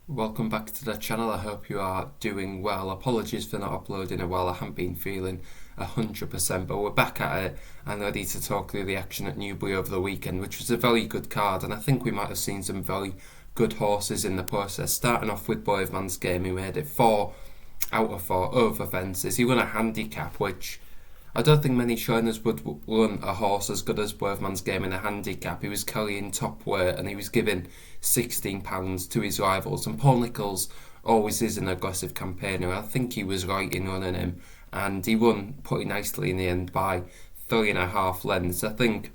Welcome back to the channel. I hope you are doing well. Apologies for not uploading a while. I haven't been feeling 100%, but we're back at it and ready to talk through the action at Newbury over the weekend, which was a very good card, and I think we might have seen some very good horses in the process. Starting off with Bravemansgame, who made it 4 out of 4 over fences. He won a handicap, which I don't think many trainers would run a horse as good as Bravemansgame in a handicap. He was carrying top weight and he was giving £16 to his rivals. And Paul Nicholls always is an aggressive campaigner. I think he was right in running him, and he won pretty nicely in the end by 3.5 lengths. I think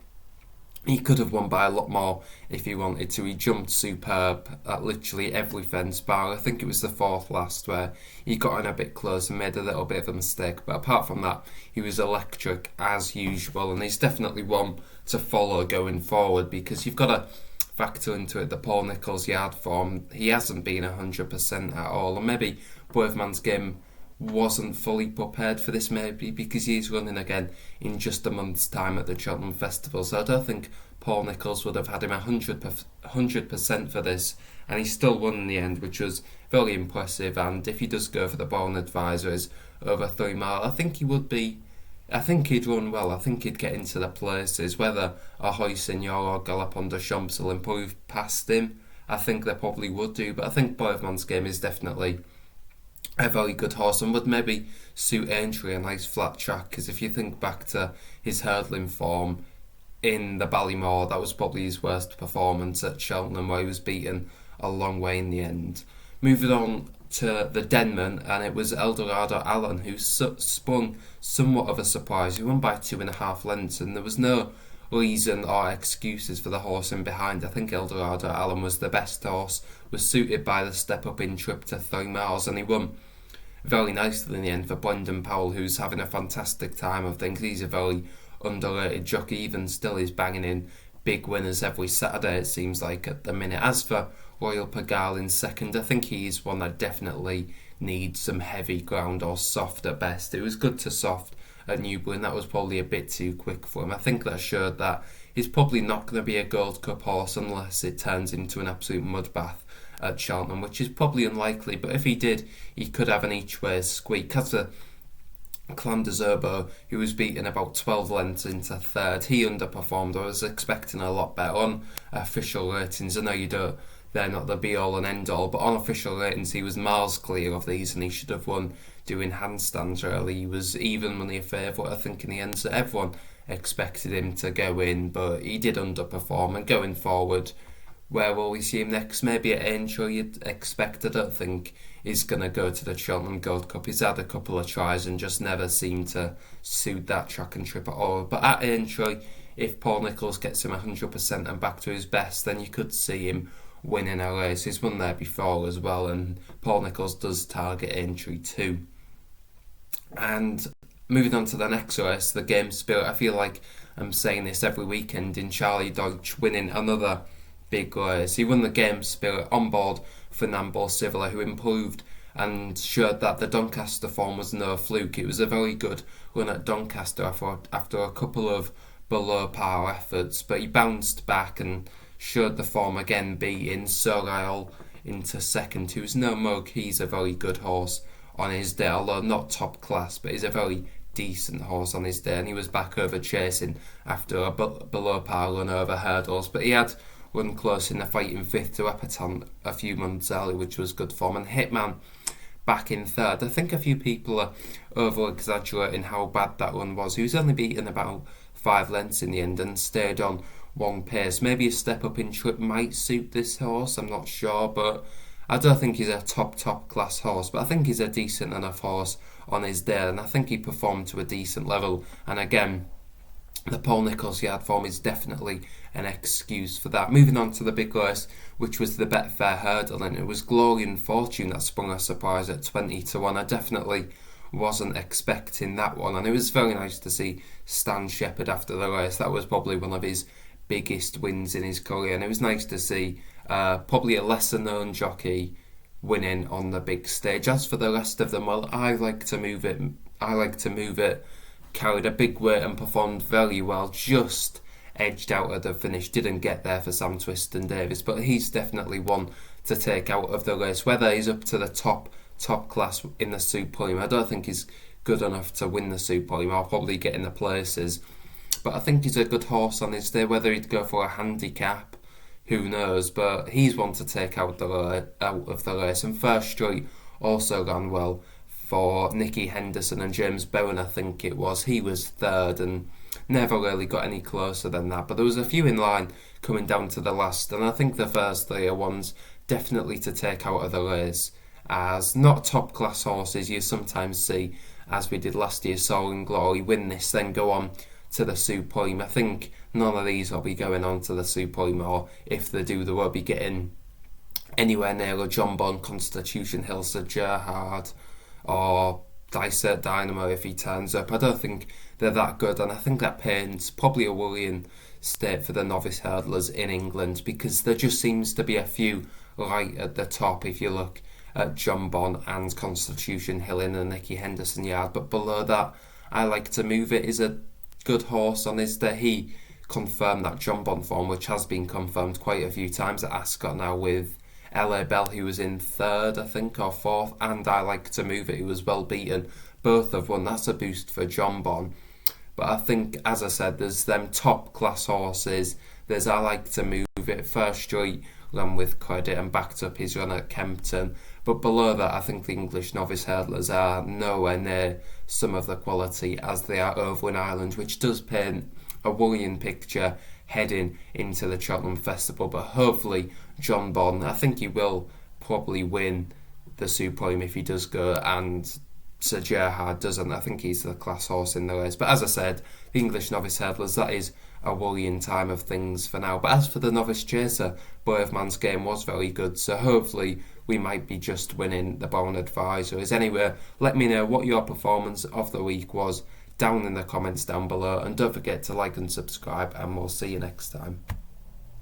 he could have won by a lot more if he wanted to. He jumped superb at literally every fence bar. I think it was the fourth last where he got in a bit close and made a little bit of a mistake. But apart from that, he was electric as usual, and he's definitely one to follow going forward, because you've got to factor into it the Paul Nicholls yard form. He hasn't been 100% at all, and maybe Bravemansgame wasn't fully prepared for this, maybe because he's running again in just a month's time at the Cheltenham Festival. So I don't think Paul Nicholls would have had him 100% for this, and he still won in the end, which was very impressive. And if he does go for the Born Advisors over 3 mile, I think he'd run well. I think he'd get into the places. Whether a Hoy Senior or Galopin de Champs will improve past him, I think they probably would do, but I think Bravemansgame is definitely a very good horse and would maybe suit Aintree a nice flat track, because if you think back to his hurdling form in the Ballymore, that was probably his worst performance at Cheltenham, where he was beaten a long way in the end. Moving on to the Denman, and it was Eldorado Allen who spun somewhat of a surprise. He won by 2.5 lengths, and there was no reason or excuses for the horse in behind. I think Eldorado Allen was the best horse, was suited by the step up in trip to 3 miles, and he won very nicely in the end for Brendan Powell, who's having a fantastic time of things. He's a very underrated jockey. Even still, he's banging in big winners every Saturday, it seems like, at the minute. As for Royal Pagal in second, I think he's one that definitely needs some heavy ground, or soft at best. It was good to soft at Newbury, and that was probably a bit too quick for him. I think that showed that he's probably not going to be a Gold Cup horse unless it turns into an absolute mud bath at Cheltenham, which is probably unlikely, but if he did, he could have an each-way squeak. As a Clan de Zerbo, who was beaten about 12 lengths into third, he underperformed. I was expecting a lot better on official ratings. I know they're not the be-all and end-all, but on official ratings he was miles clear of these, and he should have won doing handstands really. He was even money a favourite, I think, in the end, so everyone expected him to go in, but he did underperform. And going forward, where will we see him next? Maybe at Aintree, you'd expect. I don't think he's going to go to the Cheltenham Gold Cup. He's had a couple of tries and just never seemed to suit that track and trip at all. But at Aintree, if Paul Nicholls gets him 100% and back to his best, then you could see him winning a race. He's won there before as well, and Paul Nicholls does target Aintree too. And moving on to the next race, the Game Spirit. I feel like I'm saying this every weekend in Charlie Deutsch winning another big race. He won the Game Spirit on board Fernando Sivilla, who improved and showed that the Doncaster form was no fluke. It was a very good run at Doncaster after a couple of below par efforts, but he bounced back and showed the form again, beating Sorrel into second, who's no mug. He's a very good horse on his day, although not top class, but he's a very decent horse on his day, and he was back over chasing after a below par run over hurdles, but he had run close in the fighting fifth to Epatante a few months earlier, which was good form. And Hitman back in third. I think a few people are over exaggerating how bad that run was. He was only beaten about 5 lengths in the end and stayed on one pace. Maybe a step up in trip might suit this horse, I'm not sure, but I don't think he's a top class horse, but I think he's a decent enough horse on his day, and I think he performed to a decent level. And again, the Paul Nicholls yard form is definitely an excuse for that. Moving on to the big race, which was the Betfair Hurdle, and it was Glory and Fortune that sprung a surprise at 20-1. I definitely wasn't expecting that one, and it was very nice to see Stan Shepherd after the race. That was probably one of his biggest wins in his career, and it was nice to see probably a lesser known jockey winning on the big stage. As for the rest of them, well, I like to move it, carried a big weight and performed very well, just edged out at the finish, didn't get there for Sam Twiston Davis, but he's definitely one to take out of the race. Whether he's up to the top class in the Supreme, I don't think he's good enough to win the Supreme. I'll probably get in the places, but I think he's a good horse on his day. Whether he'd go for a handicap, who knows? But he's one to take out of the race. And First Street also ran well for Nicky Henderson and James Bowen, I think it was. He was third and never really got any closer than that. But there was a few in line coming down to the last, and I think the first three are ones definitely to take out of the race, as not top class horses you sometimes see, as we did last year, Soaring Glory win this, then go on to the Supreme. I think none of these will be going on to the Supreme, or if they do, they won't be getting anywhere near a John Bond, Constitution Hill, Sir Gerhard, or Dysert Dynamo if he turns up. I don't think they're that good, and I think that paints probably a worrying state for the novice hurdlers in England, because there just seems to be a few right at the top if you look at John Bon and Constitution Hill in the Nicky Henderson yard. But below that, I Like to Move It is a good horse on his day. He confirmed that John Bon form, which has been confirmed quite a few times at Ascot now, with LA Bell, who was in third, I think, or fourth, and I Like to Move It, who was well beaten. Both have won. That's a boost for John Bon. But I think, as I said, there's them top class horses. There's I Like to Move It. First Street ran with credit and backed up his run at Kempton. But below that, I think the English novice hurdlers are nowhere near some of the quality as they are over in Ireland, which does paint a worrying picture heading into the Cheltenham Festival. But hopefully John Bon, I think he will probably win the Supreme if he does go, and Sir Gerhard doesn't. I think he's the class horse in the race. But as I said, the English novice hurdlers, that is a worrying time of things for now. But as for the novice chaser, Bravemansgame was very good, so hopefully we might be just winning the Bowen Advisories. Anyway, let me know what your performance of the week was down in the comments down below, and don't forget to like and subscribe, and we'll see you next time.